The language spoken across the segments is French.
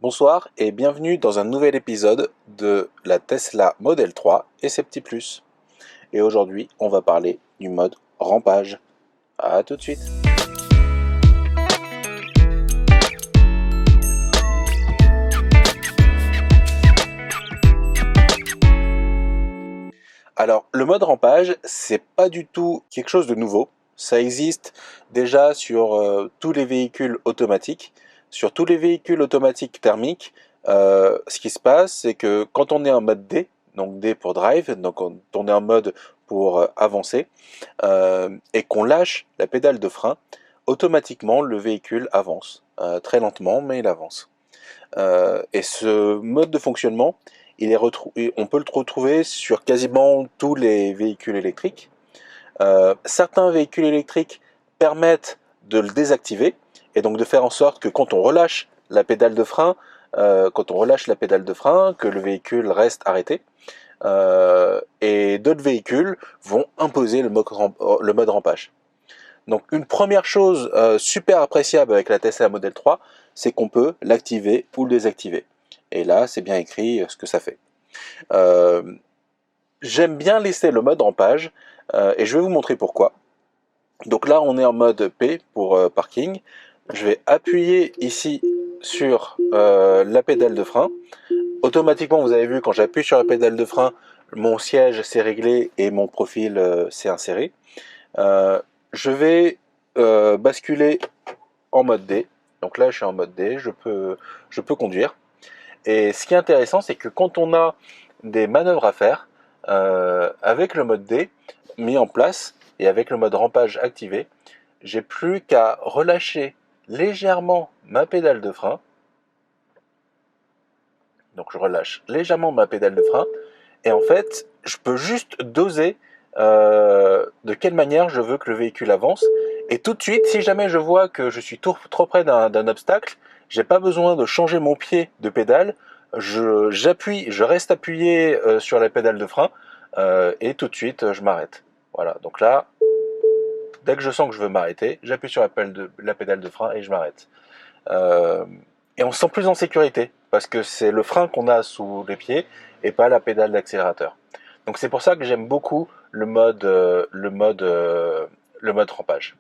Bonsoir et bienvenue dans un nouvel épisode de la Tesla Model 3 et ses petits plus. Et aujourd'hui, on va parler du mode rampage. A tout de suite. Alors, le mode rampage, c'est pas du tout quelque chose de nouveau. Ça existe déjà sur tous les véhicules automatiques. Sur tous les véhicules automatiques thermiques, ce qui se passe, c'est que quand on est en mode D, donc D pour drive, donc on est en mode pour avancer, et qu'on lâche la pédale de frein, automatiquement le véhicule avance. Très lentement, mais il avance. Et ce mode de fonctionnement, on peut le retrouver sur quasiment tous les véhicules électriques. Certains véhicules électriques permettent de le désactiver et donc de faire en sorte que quand on relâche la pédale de frein, que le véhicule reste arrêté. Et d'autres véhicules vont imposer le mode rampage. Donc une première chose super appréciable avec la Tesla Model 3, c'est qu'on peut l'activer ou le désactiver. Et là, c'est bien écrit ce que ça fait. J'aime bien laisser le mode rampage et je vais vous montrer pourquoi. Donc là, on est en mode P pour parking. Je vais appuyer ici sur la pédale de frein. Automatiquement, vous avez vu, quand j'appuie sur la pédale de frein, mon siège s'est réglé et mon profil s'est inséré. Je vais basculer en mode D. Donc là, je suis en mode D, je peux conduire. Et ce qui est intéressant, c'est que quand on a des manœuvres à faire, avec le mode D mis en place et avec le mode rampage activé, j'ai plus qu'à relâcher légèrement ma pédale de frein. Donc je relâche légèrement ma pédale de frein et en fait, je peux juste doser de quelle manière je veux que le véhicule avance. Et tout de suite, si jamais je vois que je suis trop près d'un obstacle, j'ai pas besoin de changer mon pied de pédale. Je reste appuyé sur la pédale de frein et tout de suite, je m'arrête. Voilà, donc là, dès que je sens que je veux m'arrêter, j'appuie sur la pédale de frein et je m'arrête. Et on se sent plus en sécurité parce que c'est le frein qu'on a sous les pieds et pas la pédale d'accélérateur. Donc c'est pour ça que j'aime beaucoup le mode rampage.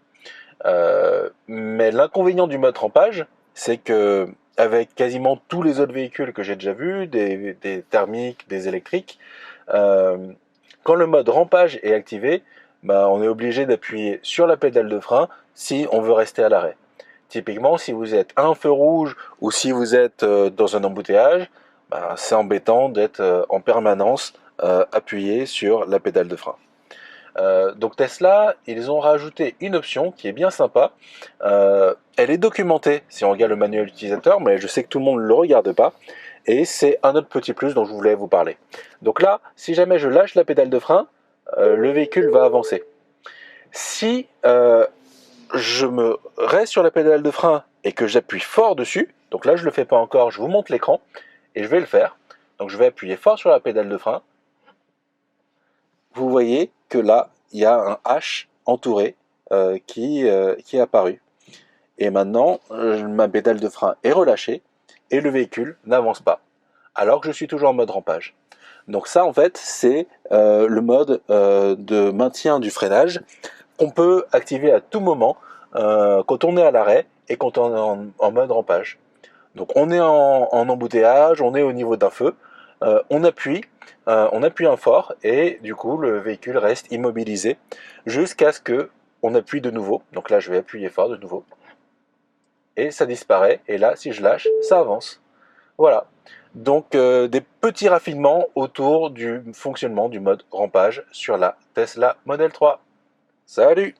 Mais l'inconvénient du mode rampage, c'est que avec quasiment tous les autres véhicules que j'ai déjà vus, des thermiques, des électriques, quand le mode rampage est activé, on est obligé d'appuyer sur la pédale de frein si on veut rester à l'arrêt. Typiquement, si vous êtes à un feu rouge ou si vous êtes dans un embouteillage, c'est embêtant d'être en permanence appuyé sur la pédale de frein. Donc Tesla, ils ont rajouté une option qui est bien sympa. Elle est documentée si on regarde le manuel utilisateur, mais je sais que tout le monde ne le regarde pas. Et c'est un autre petit plus dont je voulais vous parler. Donc là, si jamais je lâche la pédale de frein, le véhicule va avancer. Si je me reste sur la pédale de frein et que j'appuie fort dessus, donc là je ne le fais pas encore, je vous montre l'écran, et je vais le faire. Donc je vais appuyer fort sur la pédale de frein. Vous voyez que là, il y a un H entouré qui est apparu. Et maintenant, ma pédale de frein est relâchée et le véhicule n'avance pas, alors que je suis toujours en mode rampage. Donc ça, en fait, c'est le mode de maintien du freinage qu'on peut activer à tout moment quand on est à l'arrêt et quand on est en mode rampage. Donc on est en embouteillage, on est au niveau d'un feu, on appuie un fort et du coup le véhicule reste immobilisé jusqu'à ce que on appuie de nouveau. Donc là je vais appuyer fort de nouveau et ça disparaît et là si je lâche ça avance. Voilà. Donc des petits raffinements autour du fonctionnement du mode rampage sur la Tesla Model 3. Salut!